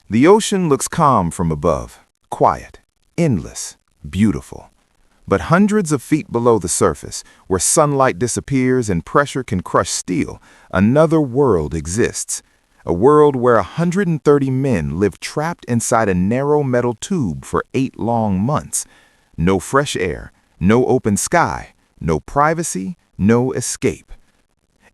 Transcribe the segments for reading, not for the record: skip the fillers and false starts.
The ocean looks calm from above, quiet, endless, beautiful. But hundreds of feet below the surface, where sunlight disappears and pressure can crush steel, another world exists. A world where 130 men live trapped inside a narrow metal tube for 8 long months. No fresh air, no open sky, no privacy, no escape.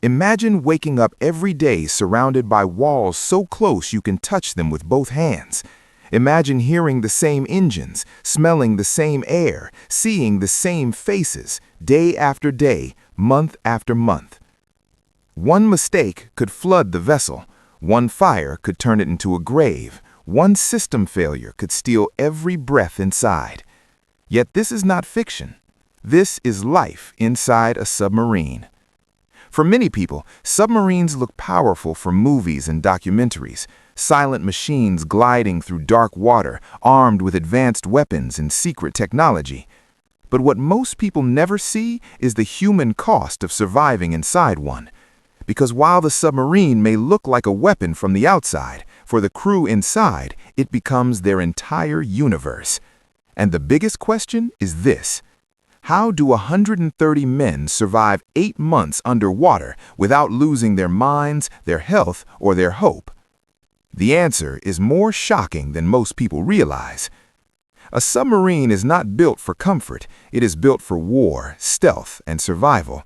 Imagine waking up every day surrounded by walls so close you can touch them with both hands. Imagine hearing the same engines, smelling the same air, seeing the same faces, day after day, month after month. One mistake could flood the vessel. One fire could turn it into a grave. One system failure could steal every breath inside. Yet this is not fiction. This is life inside a submarine. For many people, submarines look powerful from movies and documentaries. Silent machines gliding through dark water, armed with advanced weapons and secret technology. But what most people never see is the human cost of surviving inside one. Because while the submarine may look like a weapon from the outside, for the crew inside, it becomes their entire universe. And the biggest question is this: how do 130 men survive 8 months underwater without losing their minds, their health, or their hope? The answer is more shocking than most people realize. A submarine is not built for comfort. It is built for war, stealth, and survival.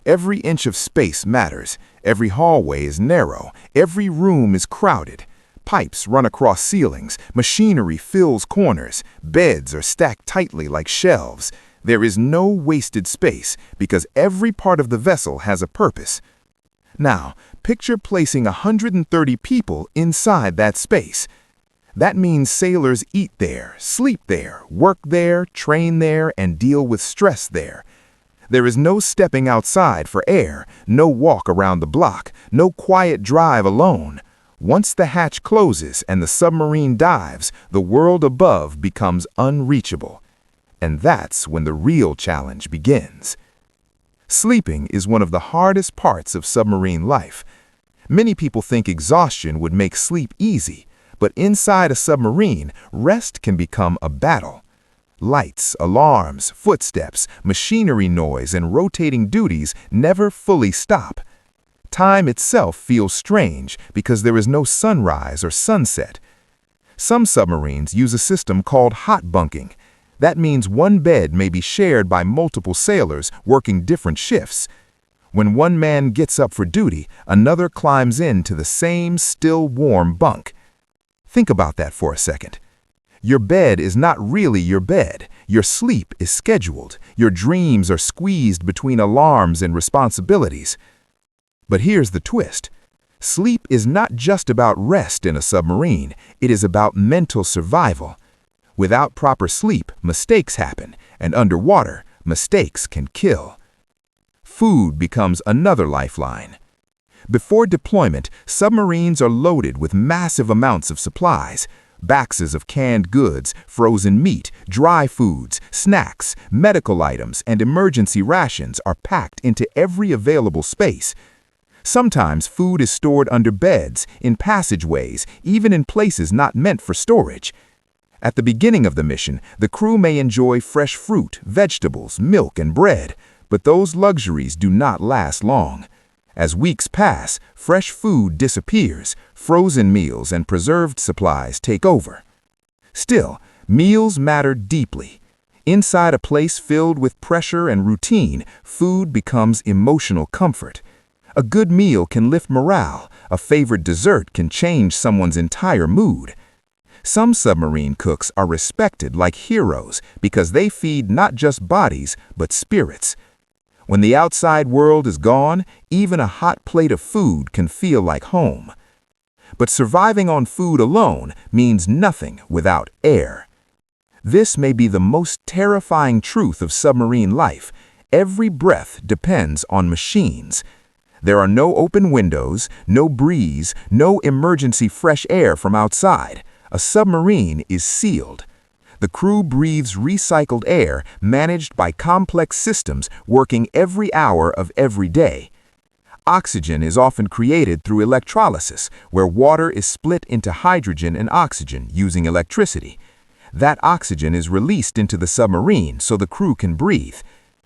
Every inch of space matters. Every hallway is narrow. Every room is crowded. Pipes run across ceilings. Machinery fills corners. Beds are stacked tightly like shelves. There is no wasted space because every part of the vessel has a purpose. Now, picture placing 130 people inside that space. That means sailors eat there, sleep there, work there, train there, and deal with stress there. There is no stepping outside for air, no walk around the block, no quiet drive alone. Once the hatch closes and the submarine dives, the world above becomes unreachable. And that's when the real challenge begins. Sleeping is one of the hardest parts of submarine life. Many people think exhaustion would make sleep easy, but inside a submarine, rest can become a battle. Lights, alarms, footsteps, machinery noise, and rotating duties never fully stop. Time itself feels strange because there is no sunrise or sunset. Some submarines use a system called hot bunking. That means one bed may be shared by multiple sailors working different shifts. When one man gets up for duty, another climbs into the same still warm bunk. Think about that for a second. Your bed is not really your bed. Your sleep is scheduled. Your dreams are squeezed between alarms and responsibilities. But here's the twist. Sleep is not just about rest in a submarine. It is about mental survival. Without proper sleep, mistakes happen, and underwater, mistakes can kill. Food becomes another lifeline. Before deployment, submarines are loaded with massive amounts of supplies. Boxes of canned goods, frozen meat, dry foods, snacks, medical items, and emergency rations are packed into every available space. Sometimes food is stored under beds, in passageways, even in places not meant for storage. At the beginning of the mission, the crew may enjoy fresh fruit, vegetables, milk, and bread, but those luxuries do not last long. As weeks pass, fresh food disappears, frozen meals and preserved supplies take over. Still, meals matter deeply. Inside a place filled with pressure and routine, food becomes emotional comfort. A good meal can lift morale. A favorite dessert can change someone's entire mood. Some submarine cooks are respected like heroes because they feed not just bodies, but spirits. When the outside world is gone, even a hot plate of food can feel like home. But surviving on food alone means nothing without air. This may be the most terrifying truth of submarine life. Every breath depends on machines. There are no open windows, no breeze, no emergency fresh air from outside. A submarine is sealed. The crew breathes recycled air managed by complex systems working every hour of every day. Oxygen is often created through electrolysis, where water is split into hydrogen and oxygen using electricity. That oxygen is released into the submarine so the crew can breathe.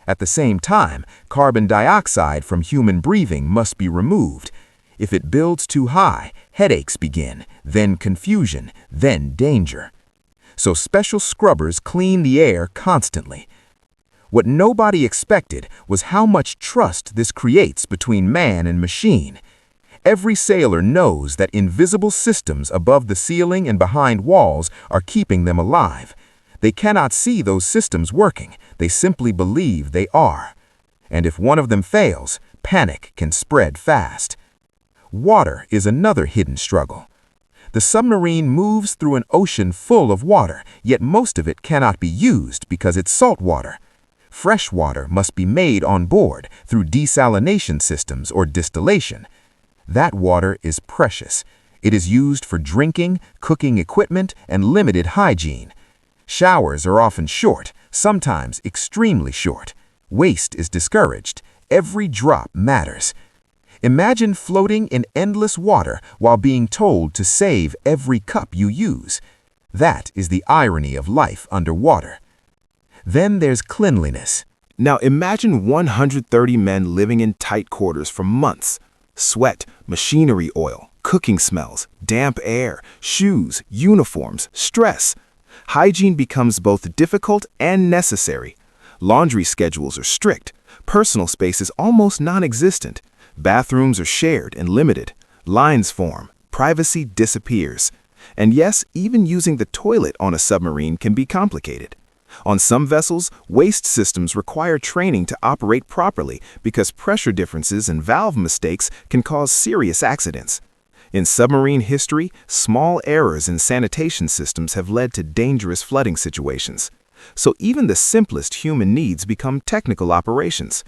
At the same time, carbon dioxide from human breathing must be removed. If it builds too high, headaches begin, then confusion, then danger. So special scrubbers clean the air constantly. What nobody expected was how much trust this creates between man and machine. Every sailor knows that invisible systems above the ceiling and behind walls are keeping them alive. They cannot see those systems working, they simply believe they are. And if one of them fails, panic can spread fast. Water is another hidden struggle. The submarine moves through an ocean full of water, yet most of it cannot be used because it's salt water. Fresh water must be made on board through desalination systems or distillation. That water is precious. It is used for drinking, cooking equipment, and limited hygiene. Showers are often short, sometimes extremely short. Waste is discouraged. Every drop matters. Imagine floating in endless water while being told to save every cup you use. That is the irony of life underwater. Then there's cleanliness. Now imagine 130 men living in tight quarters for months. Sweat, machinery oil, cooking smells, damp air, shoes, uniforms, stress. Hygiene becomes both difficult and necessary. Laundry schedules are strict. Personal space is almost non-existent. Bathrooms are shared and limited. Lines form. Privacy disappears. And yes, even using the toilet on a submarine can be complicated. On some vessels, waste systems require training to operate properly because pressure differences and valve mistakes can cause serious accidents. In submarine history, small errors in sanitation systems have led to dangerous flooding situations. So even the simplest human needs become technical operations.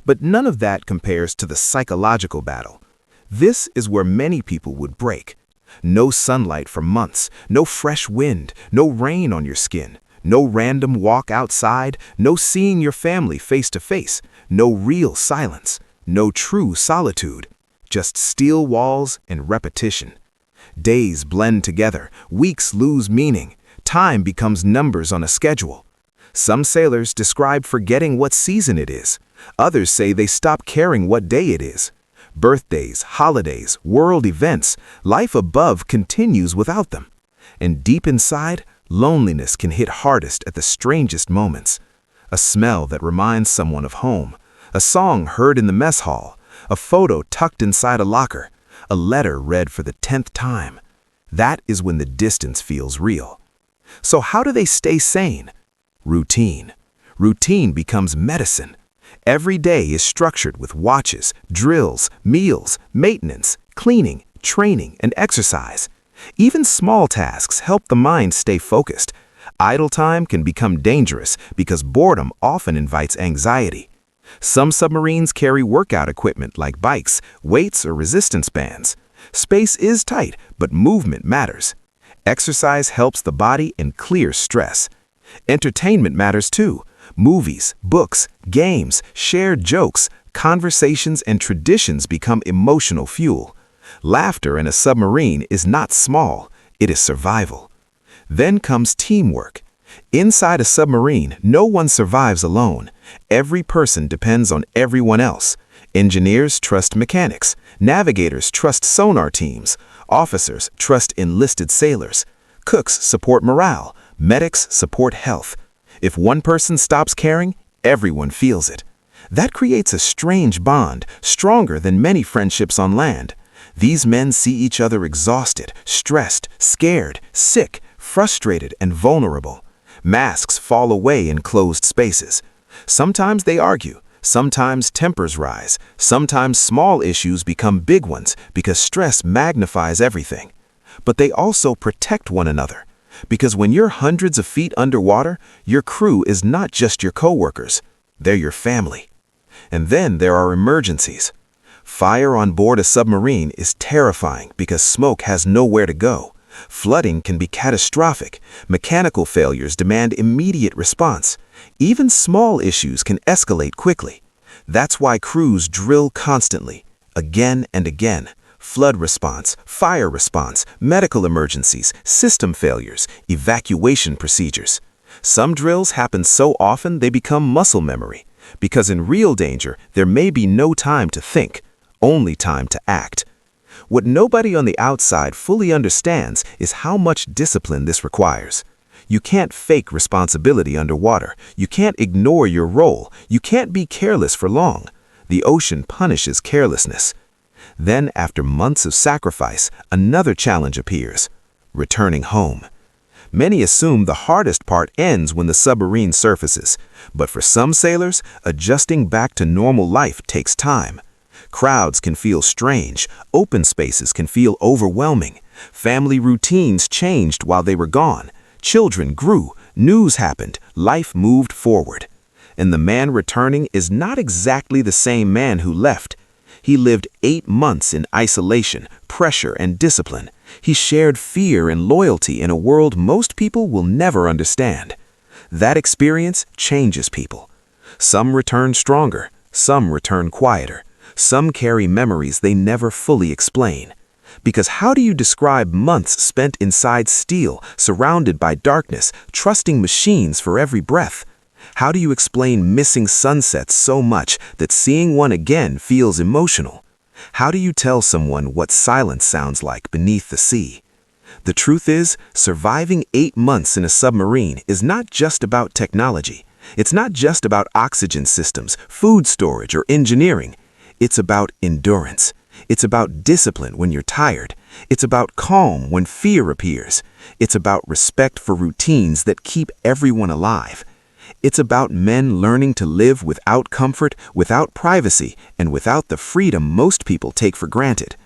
But none of that compares to the psychological battle. This is where many people would break. No sunlight for months, no fresh wind, no rain on your skin. No random walk outside, no seeing your family face to face, no real silence, no true solitude, just steel walls and repetition. Days blend together, weeks lose meaning, time becomes numbers on a schedule. Some sailors describe forgetting what season it is. Others say they stop caring what day it is. Birthdays, holidays, world events, life above continues without them. And deep inside, loneliness can hit hardest at the strangest moments. A smell that reminds someone of home, a song heard in the mess hall, a photo tucked inside a locker, a letter read for the 10th time. That is when the distance feels real. So how do they stay sane? Routine. Routine becomes medicine. Every day is structured with watches, drills, meals, maintenance, cleaning, training, and exercise. Even small tasks help the mind stay focused. Idle time can become dangerous because boredom often invites anxiety. Some submarines carry workout equipment like bikes, weights, or resistance bands. Space is tight, but movement matters. Exercise helps the body and clears stress. Entertainment matters too. Movies, books, games, shared jokes, conversations, and traditions become emotional fuel. Laughter in a submarine is not small, it is survival. Then comes teamwork. Inside a submarine, no one survives alone. Every person depends on everyone else. Engineers trust mechanics. Navigators trust sonar teams. Officers trust enlisted sailors. Cooks support morale. Medics support health. If one person stops caring, everyone feels it. That creates a strange bond, stronger than many friendships on land. These men see each other exhausted, stressed, scared, sick, frustrated, and vulnerable. Masks fall away in closed spaces. Sometimes they argue, sometimes tempers rise, sometimes small issues become big ones because stress magnifies everything. But they also protect one another. Because when you're hundreds of feet underwater, your crew is not just your coworkers, they're your family. And then there are emergencies. Fire on board a submarine is terrifying because smoke has nowhere to go. Flooding can be catastrophic. Mechanical failures demand immediate response. Even small issues can escalate quickly. That's why crews drill constantly. again and again. Flood response, fire response, medical emergencies, system failures, evacuation procedures. Some drills happen so often they become muscle memory, because in real danger, there may be no time to think, only time to act. What nobody on the outside fully understands is how much discipline this requires. You can't fake responsibility underwater. You can't ignore your role. You can't be careless for long. The ocean punishes carelessness. Then, after months of sacrifice, another challenge appears: returning home. Many assume the hardest part ends when the submarine surfaces, but for some sailors, adjusting back to normal life takes time. Crowds can feel strange, open spaces can feel overwhelming, family routines changed while they were gone, children grew, news happened, life moved forward. And the man returning is not exactly the same man who left. He lived 8 months in isolation, pressure, and discipline. He shared fear and loyalty in a world most people will never understand. That experience changes people. Some return stronger, some return quieter. Some carry memories they never fully explain. Because how do you describe months spent inside steel, surrounded by darkness, trusting machines for every breath? How do you explain missing sunsets so much that seeing one again feels emotional? How do you tell someone what silence sounds like beneath the sea? The truth is, surviving 8 months in a submarine is not just about technology. It's not just about oxygen systems, food storage, or engineering. It's about endurance. It's about discipline when you're tired. It's about calm when fear appears. It's about respect for routines that keep everyone alive. It's about men learning to live without comfort, without privacy, and without the freedom most people take for granted.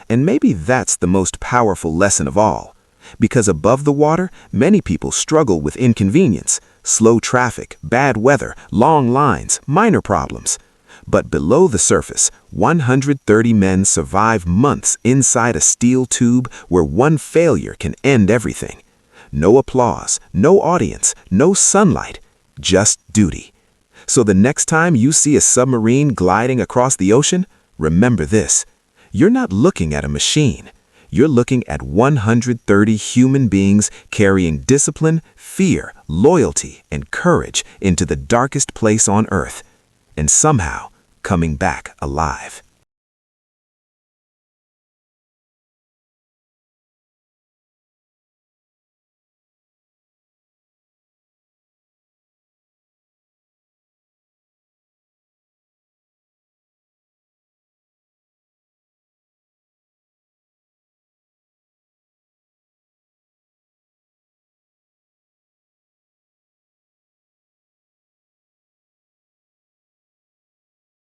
And maybe that's the most powerful lesson of all. Because above the water, many people struggle with inconvenience, slow traffic, bad weather, long lines, minor problems. But below the surface, 130 men survive months inside a steel tube where one failure can end everything. No applause, no audience, no sunlight, just duty. So the next time you see a submarine gliding across the ocean, remember this: you're not looking at a machine. You're looking at 130 human beings carrying discipline, fear, loyalty, and courage into the darkest place on Earth, and somehow coming back alive.